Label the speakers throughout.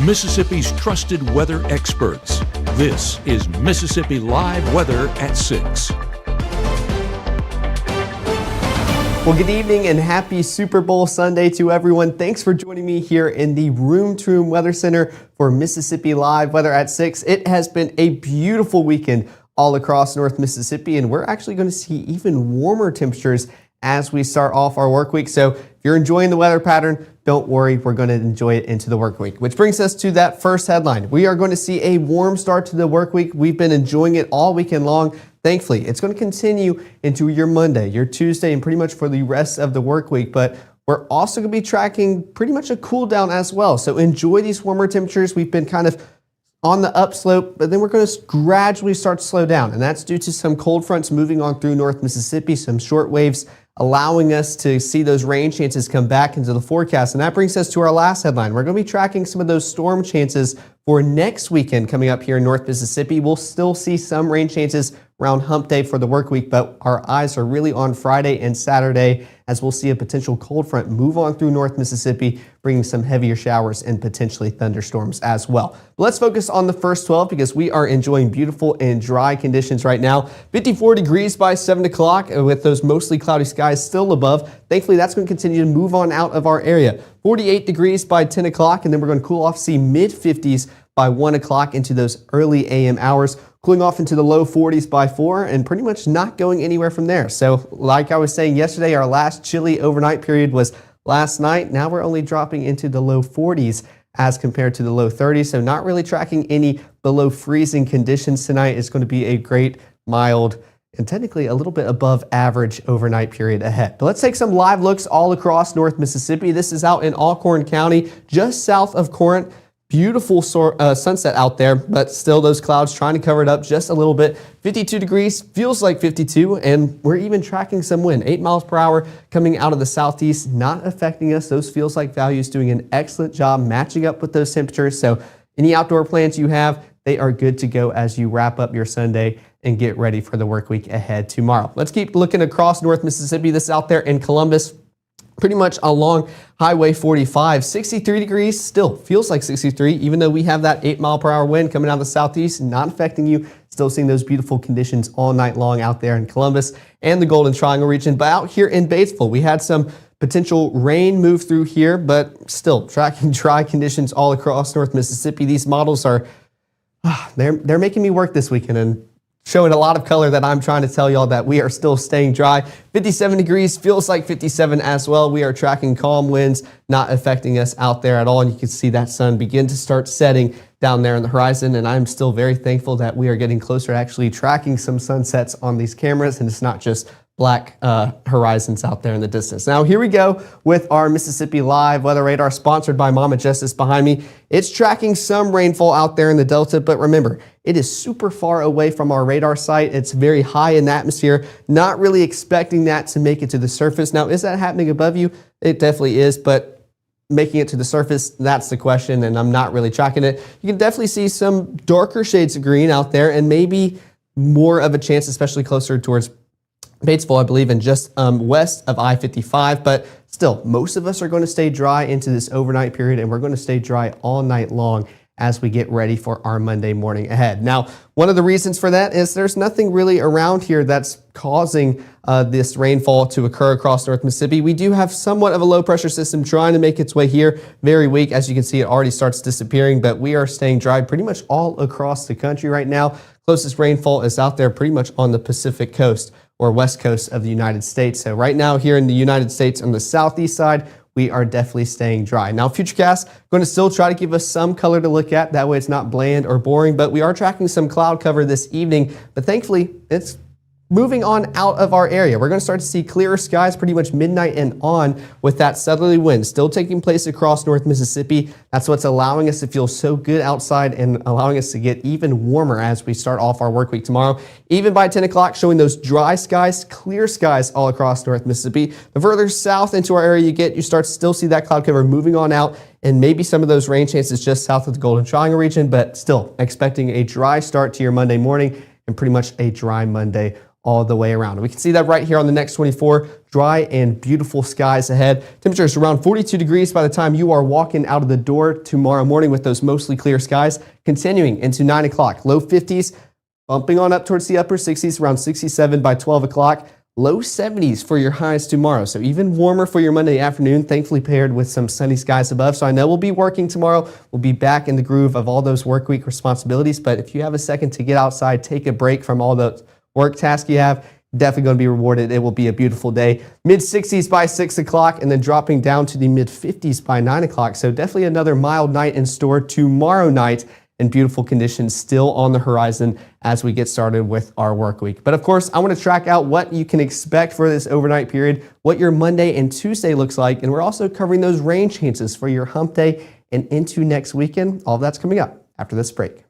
Speaker 1: Mississippi's trusted weather experts. This is Mississippi Live Weather at 6.
Speaker 2: Well, good evening and happy Super Bowl Sunday to everyone. Thanks for joining me here in the Room to Room Weather Center for Mississippi Live Weather at 6. It has been a beautiful weekend all across North Mississippi, and we're actually going to see even warmer temperatures as we start off our work week. So if you're enjoying the weather pattern, don't worry, we're going to enjoy it into the work week. Which brings us to that first headline. We are going to see a warm start to the work week. We've been enjoying it all weekend long. Thankfully, it's going to continue into your Monday, your Tuesday, and pretty much for the rest of the work week. But we're also going to be tracking pretty much a cool down as well. So enjoy these warmer temperatures. We've been kind of on the upslope, but then we're going to gradually start to slow down. And that's due to some cold fronts moving on through North Mississippi, some short waves allowing us to see those rain chances come back into the forecast. And that brings us to our last headline. We're going to be tracking some of those storm chances for next weekend coming up here in North Mississippi. We'll still see some rain chances around hump day for the work week, but our eyes are really on Friday and Saturday as we'll see a potential cold front move on through North Mississippi, bringing some heavier showers and potentially thunderstorms as well. But let's focus on the first 12 because we are enjoying beautiful and dry conditions right now. 54 degrees by 7 o'clock with those mostly cloudy skies still above. Thankfully, that's going to continue to move on out of our area. 48 degrees by 10 o'clock, and then we're going to cool off, see mid-50s by 1 o'clock into those early AM hours, cooling off into the low 40s by 4 and pretty much not going anywhere from there. So like I was saying yesterday, our last chilly overnight period was last night. Now we're only dropping into the low 40s as compared to the low 30s. So not really tracking any below freezing conditions tonight. It's going to be a great, mild, and technically a little bit above average overnight period ahead. But let's take some live looks all across North Mississippi. This is out in Alcorn County, just south of Corinth. Beautiful sunset out there, but still those clouds trying to cover it up just a little bit. 52 degrees, feels like 52, and we're even tracking some wind. 8 miles per hour coming out of the southeast, not affecting us. Those feels like values doing an excellent job matching up with those temperatures. So any outdoor plans you have, they are good to go as you wrap up your Sunday and get ready for the work week ahead tomorrow. Let's keep looking across North Mississippi. This out there in Columbus, pretty much along Highway 45, 63 degrees, still feels like 63, even though we have that 8 mile per hour wind coming out of the southeast, not affecting you. Still seeing those beautiful conditions all night long out there in Columbus and the Golden Triangle region. But out here in Batesville, we had some potential rain move through here, but still tracking dry conditions all across North Mississippi. These models are, they're making me work this weekend and showing a lot of color that I'm trying to tell y'all that we are still staying dry. 57 degrees, feels like 57 as well. We are tracking calm winds, not affecting us out there at all. And you can see that sun begin to start setting down there on the horizon. And I'm still very thankful that we are getting closer to actually tracking some sunsets on these cameras. And it's not just black horizons out there in the distance. Now here we go with our Mississippi Live weather radar sponsored by Mama Justice behind me. It's tracking some rainfall out there in the Delta, but remember, it is super far away from our radar site. It's very high in the atmosphere, not really expecting that to make it to the surface. Now, is that happening above you? It definitely is, but making it to the surface, that's the question, and I'm not really tracking it. You can definitely see some darker shades of green out there and maybe more of a chance, especially closer towards Batesville, I believe, and just west of I-55, but still, most of us are going to stay dry into this overnight period, and we're going to stay dry all night long as we get ready for our Monday morning ahead. Now, one of the reasons for that is there's nothing really around here that's causing this rainfall to occur across North Mississippi. We do have somewhat of a low pressure system trying to make its way here. Very weak. As you can see, it already starts disappearing, but we are staying dry pretty much all across the country right now. Closest rainfall is out there pretty much on the Pacific coast or west coast of the United States. So right now here in the United States on the southeast side, we are definitely staying dry. Now, Futurecast going to still try to give us some color to look at. That way it's not bland or boring, but we are tracking some cloud cover this evening. But thankfully, it's moving on out of our area. We're going to start to see clearer skies pretty much midnight and on with that southerly wind still taking place across North Mississippi. That's what's allowing us to feel so good outside and allowing us to get even warmer as we start off our work week tomorrow. Even by 10 o'clock, showing those dry skies, clear skies all across North Mississippi. The further south into our area you get, you start to still see that cloud cover moving on out and maybe some of those rain chances just south of the Golden Triangle region, but still expecting a dry start to your Monday morning and pretty much a dry Monday all the way around. We can see that right here on the Next 24, dry and beautiful skies ahead. Temperatures around 42 degrees by the time you are walking out of the door tomorrow morning with those mostly clear skies. Continuing into 9 o'clock, low 50s, bumping on up towards the upper 60s, around 67 by 12 o'clock. Low 70s for your highs tomorrow, so even warmer for your Monday afternoon, thankfully paired with some sunny skies above. So I know we'll be working tomorrow. We'll be back in the groove of all those work week responsibilities, but if you have a second to get outside, take a break from all the work tasks you have, definitely going to be rewarded. It will be a beautiful day. Mid 60s by 6 o'clock and then dropping down to the mid 50s by 9 o'clock. So definitely another mild night in store tomorrow night, and beautiful conditions still on the horizon as we get started with our work week. But of course, I want to track out what you can expect for this overnight period, what your Monday and Tuesday looks like, and we're also covering those rain chances for your hump day and into next weekend. All of that's coming up after this break.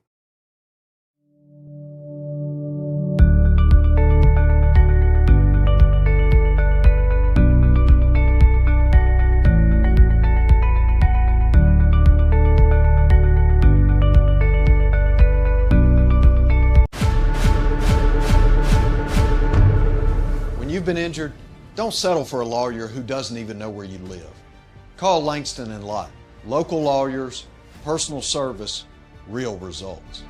Speaker 3: You've been injured, don't settle for a lawyer who doesn't even know where you live. Call Langston and Lott. Local lawyers, personal service, real results.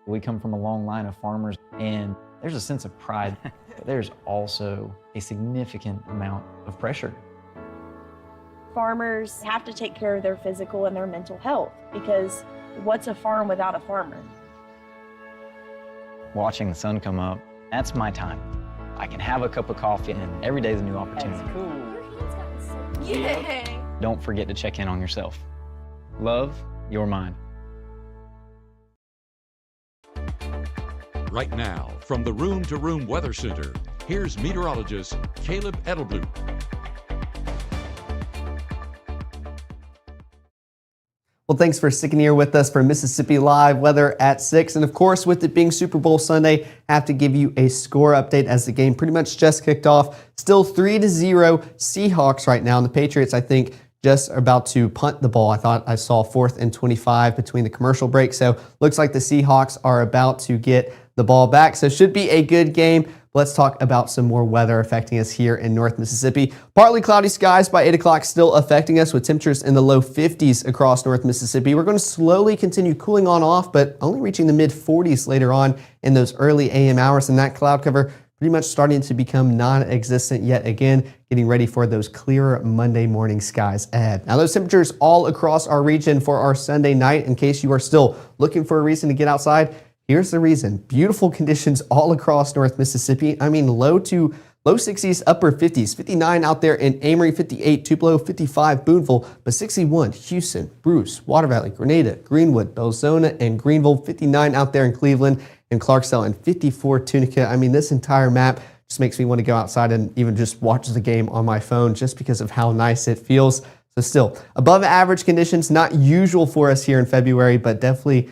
Speaker 4: We come from a long line of farmers, and there's a sense of pride, but there's also a significant amount of pressure.
Speaker 5: Farmers have to take care of their physical and their mental health, because what's a farm without a farmer?
Speaker 4: Watching the sun come up, that's my time. I can have a cup of coffee, and every day is a new opportunity.
Speaker 5: That's cool.
Speaker 6: Your hand's gotten so cute.
Speaker 5: Yay!
Speaker 4: Don't forget to check in on yourself. Love your mind.
Speaker 1: Right now, from the Room to Room Weather Center, here's meteorologist Caleb Edelblut.
Speaker 2: Well, thanks for sticking here with us for Mississippi Live Weather at 6. And of course, with it being Super Bowl Sunday, I have to give you a score update as the game pretty much just kicked off. Still 3-0 Seahawks right now. And the Patriots, I think, just about to punt the ball. I thought I saw 4th and 25 between the commercial break. So looks like the Seahawks are about to get the ball back. So should be a good game. Let's talk about some more weather affecting us here in North Mississippi. Partly cloudy skies by 8 o'clock still affecting us with temperatures in the low 50s across North Mississippi. We're going to slowly continue cooling on off, but only reaching the mid 40s later on in those early AM hours. And that cloud cover pretty much starting to become non-existent yet again, getting ready for those clearer Monday morning skies ahead. Now those temperatures all across our region for our Sunday night. In case you are still looking for a reason to get outside, here's the reason. Beautiful conditions all across North Mississippi. I mean, low 60s, upper 50s, 59 out there in Amory, 58 Tupelo, 55 Boonville, but 61 Houston, Bruce, Water Valley, Grenada, Greenwood, Belzona, and Greenville, 59 out there in Cleveland and Clarksdale, and 54 Tunica. I mean, this entire map just makes me want to go outside and even just watch the game on my phone just because of how nice it feels. So still above average conditions, not usual for us here in February, but definitely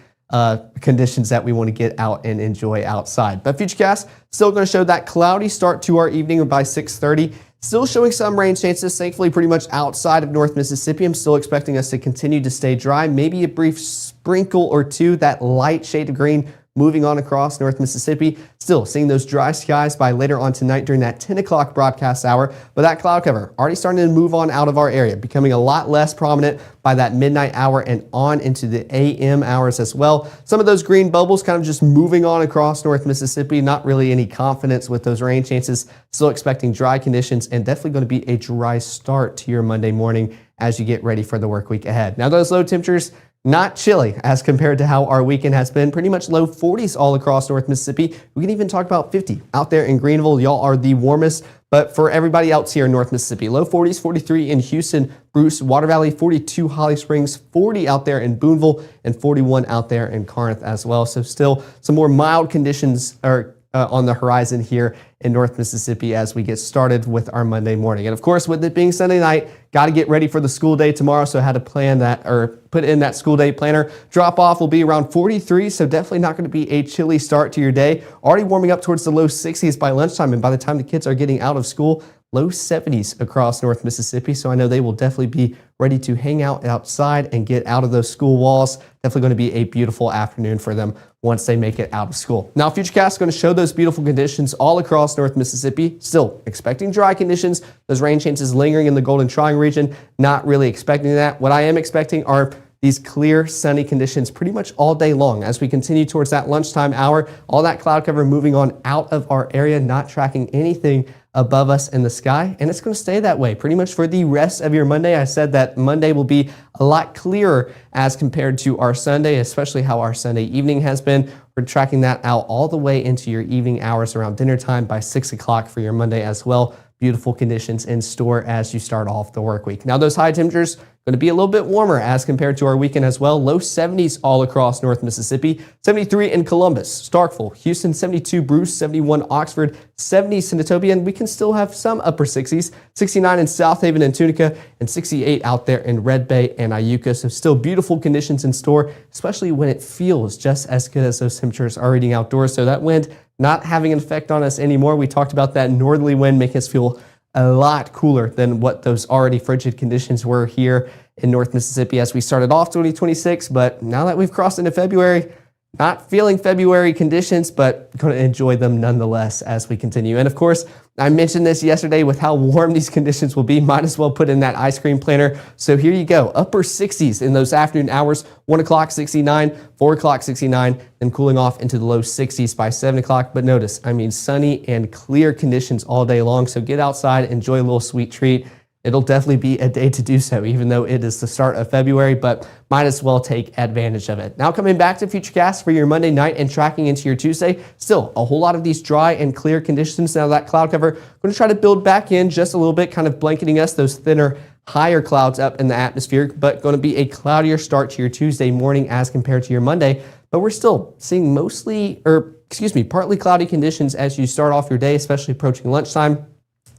Speaker 2: conditions that we want to get out and enjoy outside. But Futurecast still going to show that cloudy start to our evening by 6:30. Still showing some rain chances, thankfully pretty much outside of North Mississippi. I'm still expecting us to continue to stay dry. Maybe a brief sprinkle or two, that light shade of green moving on across North Mississippi. Still seeing those dry skies by later on tonight during that 10 o'clock broadcast hour. But that cloud cover already starting to move on out of our area, becoming a lot less prominent by that midnight hour and on into the AM hours as well. Some of those green bubbles kind of just moving on across North Mississippi. Not really any confidence with those rain chances. Still expecting dry conditions and definitely going to be a dry start to your Monday morning as you get ready for the work week ahead. Now those low temperatures, not chilly as compared to how our weekend has been. Pretty much low 40s all across North Mississippi. We can even talk about 50 out there in Greenville. Y'all are the warmest. But for everybody else here in North Mississippi, low 40s, 43 in Houston, Bruce, Water Valley, 42 Holly Springs, 40 out there in Boonville, and 41 out there in Corinth as well. So still some more mild conditions are on the horizon here in North Mississippi as we get started with our Monday morning. And of course, with it being Sunday night, got to get ready for the school day tomorrow. So I had to plan that, or put in that school day planner. Drop off will be around 43, so definitely not going to be a chilly start to your day. Already warming up towards the low 60s by lunchtime, and by the time the kids are getting out of school, low 70s across North Mississippi. So I know they will definitely be ready to hang out outside and get out of those school walls. definitely going to be a beautiful afternoon for them once they make it out of school. Now, Futurecast is going to show those beautiful conditions all across North Mississippi. Still expecting dry conditions, those rain chances lingering in the Golden Triangle region. Not really expecting that. What I am expecting are these clear, sunny conditions pretty much all day long. As we continue towards that lunchtime hour, all that cloud cover moving on out of our area, not tracking anything above us in the sky, and it's going to stay that way pretty much for the rest of your Monday. I said that Monday will be a lot clearer as compared to our Sunday, especially how our Sunday evening has been. We're tracking that out all the way into your evening hours around dinner time by 6 o'clock for your Monday as well. Beautiful conditions in store as you start off the work week. Now, those high temperatures going to be a little bit warmer as compared to our weekend as well. Low 70s all across North Mississippi. 73 in Columbus, Starkville, Houston, 72 Bruce, 71 Oxford, 70 Senatobia, and we can still have some upper 60s. 69 in South Haven and Tunica, and 68 out there in Red Bay and Iuka. So still beautiful conditions in store, especially when it feels just as good as those temperatures are reading outdoors. So that wind not having an effect on us anymore. We talked about that northerly wind making us feel a lot cooler than what those already frigid conditions were here in North Mississippi as we started off 2026. But now that we've crossed into February, not feeling February conditions, but going to enjoy them nonetheless as we continue. And of course, I mentioned this yesterday with how warm these conditions will be. Might as well put in that ice cream planner. So here you go, upper 60s in those afternoon hours, 1 o'clock 69, 4 o'clock 69, then cooling off into the low 60s by 7 o'clock. But notice, I mean, sunny and clear conditions all day long. So get outside, enjoy a little sweet treat. It'll definitely be a day to do so, even though it is the start of February, but might as well take advantage of it. Now coming back to Futurecast for your Monday night and tracking into your Tuesday, still a whole lot of these dry and clear conditions. Now that cloud cover, going to try to build back in just a little bit, kind of blanketing us, those thinner, higher clouds up in the atmosphere, but going to be a cloudier start to your Tuesday morning as compared to your Monday. But we're still seeing partly cloudy conditions as you start off your day, especially approaching lunchtime.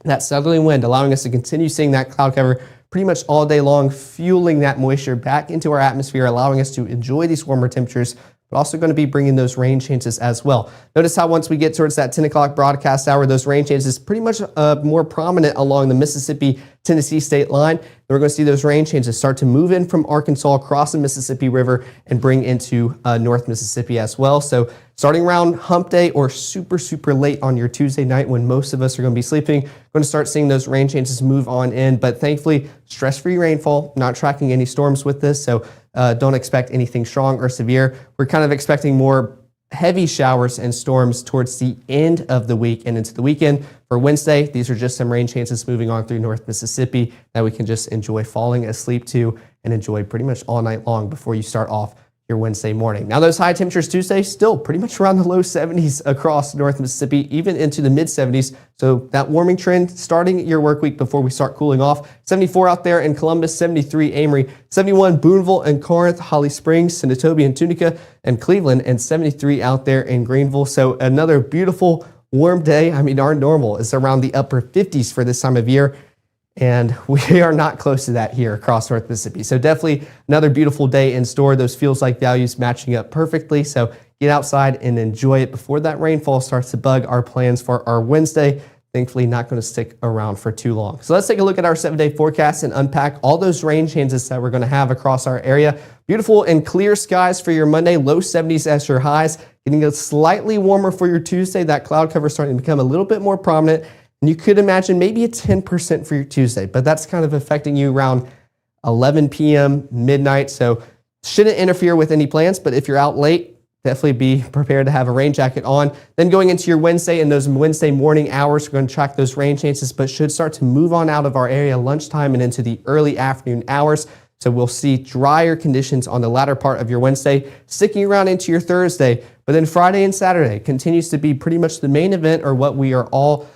Speaker 2: That southerly wind allowing us to continue seeing that cloud cover pretty much all day long, fueling that moisture back into our atmosphere, allowing us to enjoy these warmer temperatures, but also going to be bringing those rain chances as well. Notice how once we get towards that 10 o'clock broadcast hour, those rain chances pretty much more prominent along the Mississippi-Tennessee state line. And we're going to see those rain chances start to move in from Arkansas across the Mississippi River and bring into North Mississippi as well. So starting around hump day or super late on your Tuesday night when most of us are going to be sleeping, going to start seeing those rain chances move on in. But thankfully, stress-free rainfall, not tracking any storms with this. So don't expect anything strong or severe. We're kind of expecting more heavy showers and storms towards the end of the week and into the weekend. For Wednesday, these are just some rain chances moving on through North Mississippi that we can just enjoy falling asleep to and enjoy pretty much all night long before you start off your Wednesday morning. Now those high temperatures Tuesday, still pretty much around the low 70s across North Mississippi, even into the mid 70s. So that warming trend starting your work week before we start cooling off. 74 out there in Columbus, 73 Amory, 71 Booneville and Corinth, Holly Springs, Senatobia and Tunica and Cleveland, and 73 out there in Greenville. So another beautiful warm day. I mean, our normal is around the upper 50s for this time of year. And we are not close to that here across North Mississippi. So definitely another beautiful day in store. Those feels like values matching up perfectly. So get outside and enjoy it before that rainfall starts to bug our plans for our Wednesday. Thankfully, not going to stick around for too long. So let's take a look at our 7-day forecast and unpack all those rain chances that we're going to have across our area. Beautiful and clear skies for your Monday, low 70s as your highs. Getting a slightly warmer for your Tuesday. That cloud cover starting to become a little bit more prominent. And you could imagine maybe a 10% for your Tuesday, but that's kind of affecting you around 11 p.m., midnight. So shouldn't interfere with any plans, but if you're out late, definitely be prepared to have a rain jacket on. Then going into your Wednesday and those Wednesday morning hours, we're going to track those rain chances, but should start to move on out of our area lunchtime and into the early afternoon hours. So we'll see drier conditions on the latter part of your Wednesday, sticking around into your Thursday. But then Friday and Saturday continues to be pretty much the main event, or what we are all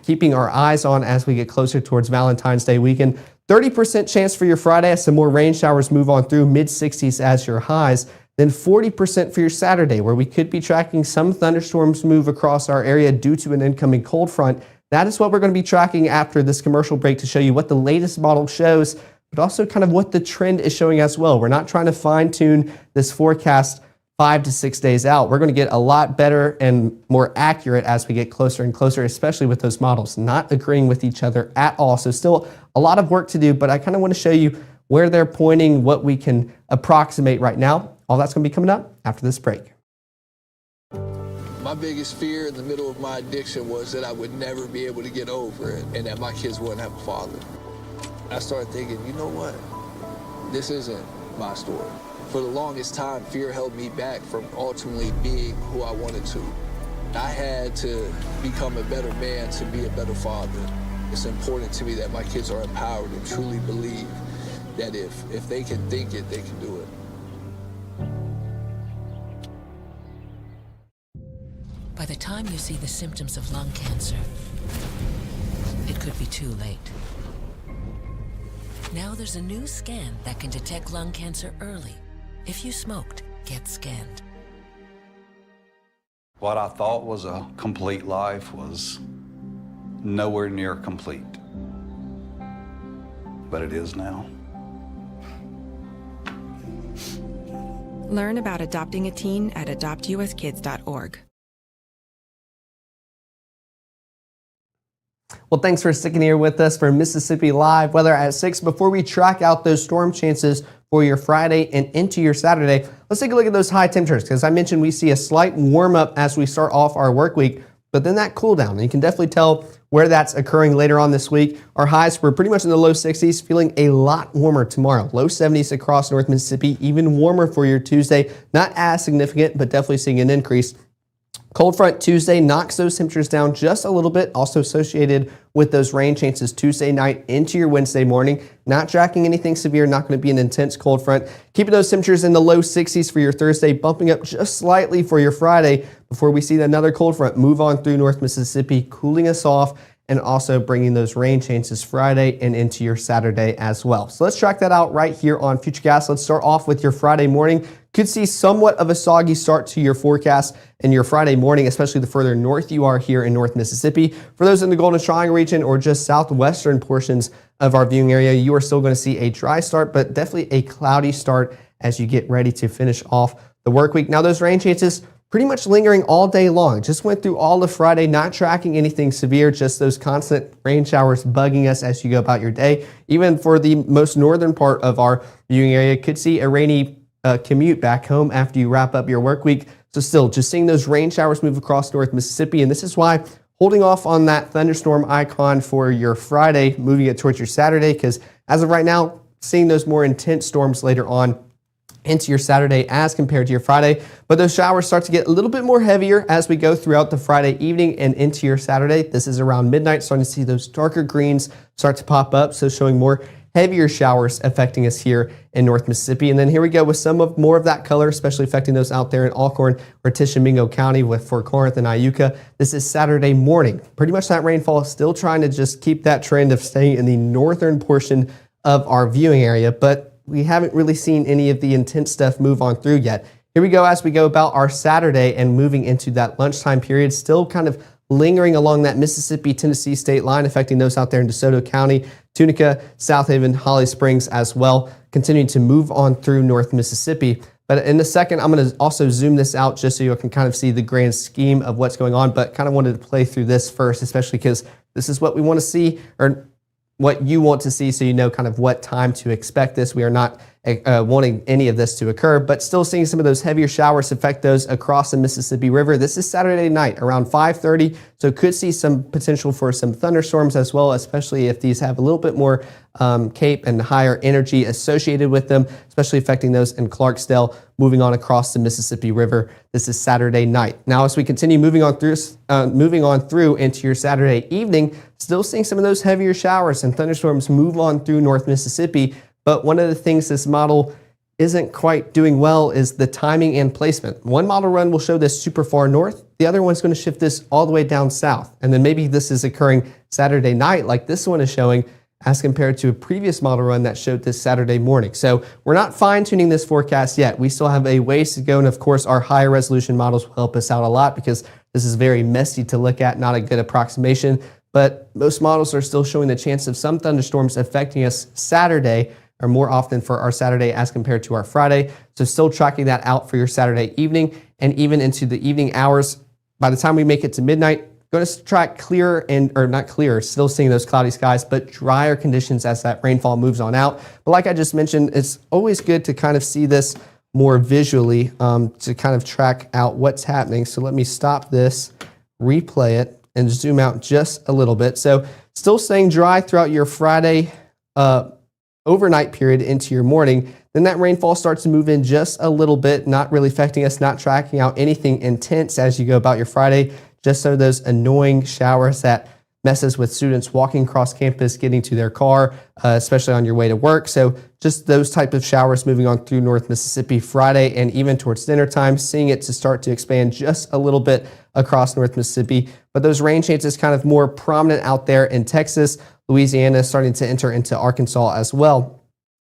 Speaker 2: keeping our eyes on as we get closer towards Valentine's Day weekend. 30% chance for your Friday as some more rain showers move on through, mid 60s as your highs. Then 40% for your Saturday, where we could be tracking some thunderstorms move across our area due to an incoming cold front. That is what we're going to be tracking after this commercial break to show you what the latest model shows, but also kind of what the trend is showing as well. We're not trying to fine tune this forecast 5 to 6 days out. We're going to get a lot better and more accurate as we get closer and closer, especially with those models not agreeing with each other at all. So still a lot of work to do, but I kind of want to show you where they're pointing, what we can approximate right now. All that's going to be coming up after this break.
Speaker 7: My biggest fear in the middle of my addiction was that I would never be able to get over it and that my kids wouldn't have a father. I started thinking, you know what? This isn't my story. For the longest time, fear held me back from ultimately being who I wanted to. I had to become a better man to be a better father. It's important to me that my kids are empowered and truly believe that if they can think it, they can do it.
Speaker 8: By the time you see the symptoms of lung cancer, it could be too late. Now there's a new scan that can detect lung cancer early. If you smoked, get scanned.
Speaker 9: What I thought was a complete life was nowhere near complete. But it is now.
Speaker 10: Learn about adopting a teen at adoptuskids.org.
Speaker 2: Well, thanks for sticking here with us for Mississippi Live Weather at 6. Before we track out those storm chances for your Friday and into your Saturday, let's take a look at those high temperatures, because I mentioned we see a slight warm up as we start off our work week, but then that cool down. And you can definitely tell where that's occurring later on this week. Our highs were pretty much in the low 60s, feeling a lot warmer tomorrow. Low 70s across North Mississippi, even warmer for your Tuesday. Not as significant, but definitely seeing an increase. Cold front Tuesday knocks those temperatures down just a little bit, also associated with those rain chances Tuesday night into your Wednesday morning. Not tracking anything severe, not going to be an intense cold front. Keeping those temperatures in the low 60s for your Thursday, bumping up just slightly for your Friday before we see another cold front move on through North Mississippi, cooling us off and also bringing those rain chances Friday and into your Saturday as well. So let's track that out right here on Futurecast. Let's start off with your Friday morning. Could see somewhat of a soggy start to your forecast in your Friday morning, especially the further north you are here in North Mississippi. For those in the Golden Triangle region or just southwestern portions of our viewing area, you are still going to see a dry start, but definitely a cloudy start as you get ready to finish off the work week. Now, those rain chances pretty much lingering all day long. Just went through all of Friday, not tracking anything severe, just those constant rain showers bugging us as you go about your day. Even for the most northern part of our viewing area, could see a rainy commute back home after you wrap up your work week. So still just seeing those rain showers move across North Mississippi. And this is why holding off on that thunderstorm icon for your Friday, moving it towards your Saturday, because as of right now, seeing those more intense storms later on into your Saturday as compared to your Friday. But those showers start to get a little bit more heavier as we go throughout the Friday evening and into your Saturday. This is around midnight, starting to see those darker greens start to pop up. So showing more heavier showers affecting us here in North Mississippi. And then here we go with some of more of that color, especially affecting those out there in Alcorn or Tishomingo County with Fort Corinth and Iuka. This is Saturday morning. Pretty much that rainfall is still trying to just keep that trend of staying in the northern portion of our viewing area, but we haven't really seen any of the intense stuff move on through yet. Here we go as we go about our Saturday and moving into that lunchtime period, still kind of lingering along that Mississippi-Tennessee state line, affecting those out there in DeSoto County, Tunica, South Haven, Holly Springs as well, continuing to move on through North Mississippi. But in a second, I'm going to also zoom this out just so you can kind of see the grand scheme of what's going on, but kind of wanted to play through this first, especially because this is what we want to see, or what you want to see, so you know kind of what time to expect this. We are not wanting any of this to occur, but still seeing some of those heavier showers affect those across the Mississippi River. This is Saturday night around 5:30, so could see some potential for some thunderstorms as well, especially if these have a little bit more cape and higher energy associated with them, especially affecting those in Clarksdale, moving on across the Mississippi River. This is Saturday night. Now, as we continue moving on through into your Saturday evening, still seeing some of those heavier showers and thunderstorms move on through North Mississippi. But one of the things this model isn't quite doing well is the timing and placement. One model run will show this super far north. The other one's going to shift this all the way down south. And then maybe this is occurring Saturday night like this one is showing, as compared to a previous model run that showed this Saturday morning. So we're not fine-tuning this forecast yet. We still have a ways to go. And of course, our higher resolution models will help us out a lot, because this is very messy to look at, not a good approximation. But most models are still showing the chance of some thunderstorms affecting us Saturday, or more often for our Saturday as compared to our Friday. So still tracking that out for your Saturday evening and even into the evening hours. By the time we make it to midnight, Going to track clearer or not clearer, still seeing those cloudy skies, but drier conditions as that rainfall moves on out. But like I just mentioned, it's always good to kind of see this more visually to kind of track out what's happening. So let me stop this, replay it, and zoom out just a little bit. So still staying dry throughout your Friday overnight period into your morning. Then that rainfall starts to move in just a little bit, not really affecting us, not tracking out anything intense as you go about your Friday. Just so those annoying showers that messes with students walking across campus, getting to their car, especially on your way to work. So just those type of showers moving on through North Mississippi Friday and even towards dinner time, seeing it to start to expand just a little bit across North Mississippi. But those rain chances kind of more prominent out there in Texas, Louisiana, starting to enter into Arkansas as well.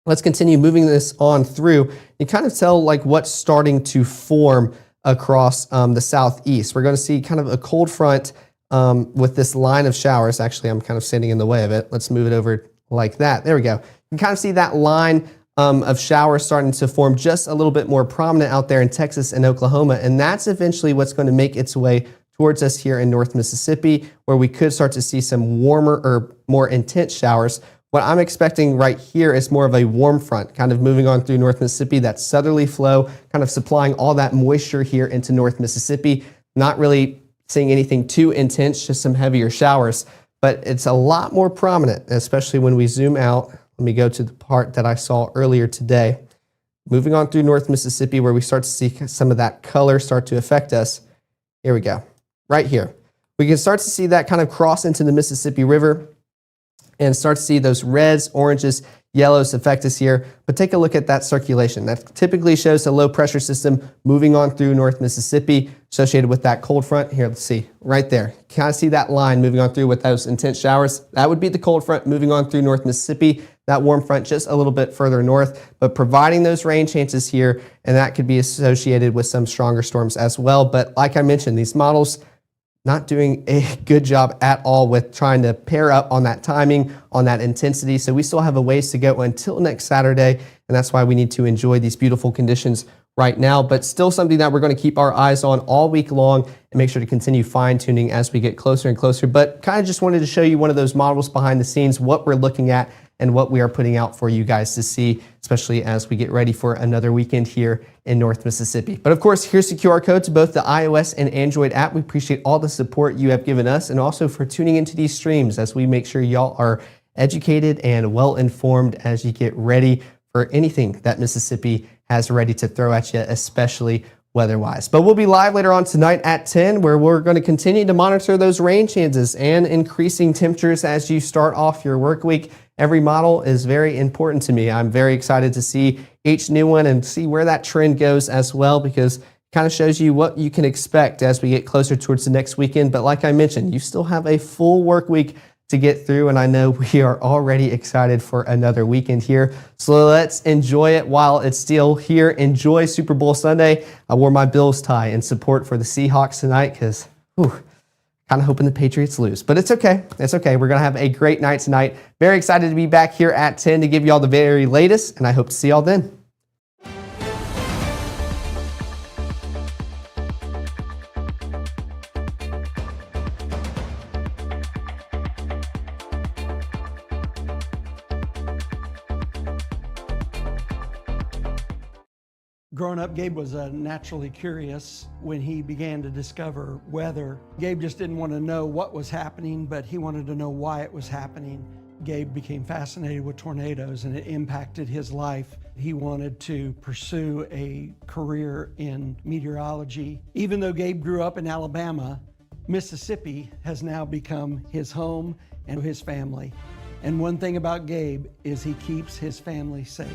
Speaker 2: Let's continue moving this on through. You kind of tell like what's starting to form across the southeast. We're going to see kind of a cold front with this line of showers. Actually, I'm kind of standing in the way of it. Let's move it over like that. There we go. You can kind of see that line of showers starting to form just a little bit more prominent out there in Texas and Oklahoma. And that's eventually what's going to make its way towards us here in North Mississippi, where we could start to see some warmer or more intense showers. What I'm expecting right here is more of a warm front, kind of moving on through North Mississippi, that southerly flow, kind of supplying all that moisture here into North Mississippi. Not really seeing anything too intense, just some heavier showers, but it's a lot more prominent, especially when we zoom out. Let me go to the part that I saw earlier today. Moving on through North Mississippi, where we start to see some of that color start to affect us. Here we go, right here. We can start to see that kind of cross into the Mississippi River and start to see those reds, oranges, yellows affect us here. But take a look at that circulation. That typically shows a low pressure system moving on through North Mississippi associated with that cold front. Here, let's see, right there. Kind of see that line moving on through with those intense showers. That would be the cold front moving on through North Mississippi. That warm front just a little bit further north, but providing those rain chances here, and that could be associated with some stronger storms as well. But like I mentioned, these models not doing a good job at all with trying to pair up on that timing, on that intensity. So we still have a ways to go until next Saturday, and that's why we need to enjoy these beautiful conditions right now, but still something that we're going to keep our eyes on all week long and make sure to continue fine-tuning as we get closer and closer. But kind of just wanted to show you one of those models behind the scenes, what we're looking at and what we are putting out for you guys to see, especially as we get ready for another weekend here in North Mississippi. But of course, here's the QR code to both the iOS and Android app. We appreciate all the support you have given us and also for tuning into these streams as we make sure y'all are educated and well-informed as you get ready for anything that Mississippi has ready to throw at you, especially weather-wise. But we'll be live later on tonight at 10, where we're going to continue to monitor those rain chances and increasing temperatures as you start off your work week. Every model is very important to me. I'm very excited to see each new one and see where that trend goes as well, because it kind of shows you what you can expect as we get closer towards the next weekend. But like I mentioned, you still have a full work week to get through, and I know we are already excited for another weekend here. So let's enjoy it while it's still here. Enjoy Super Bowl Sunday. I wore my Bills tie in support for the Seahawks tonight because kind of hoping the Patriots lose, but it's okay. It's okay. We're going to have a great night tonight. Very excited to be back here at 10 to give you all the very latest, and I hope to see y'all then.
Speaker 11: Growing up, Gabe was naturally curious. When he began to discover weather, Gabe just didn't want to know what was happening, but he wanted to know why it was happening. Gabe became fascinated with tornadoes, and it impacted his life. He wanted to pursue a career in meteorology. Even though Gabe grew up in Alabama, Mississippi has now become his home and his family. And one thing about Gabe is he keeps his family safe.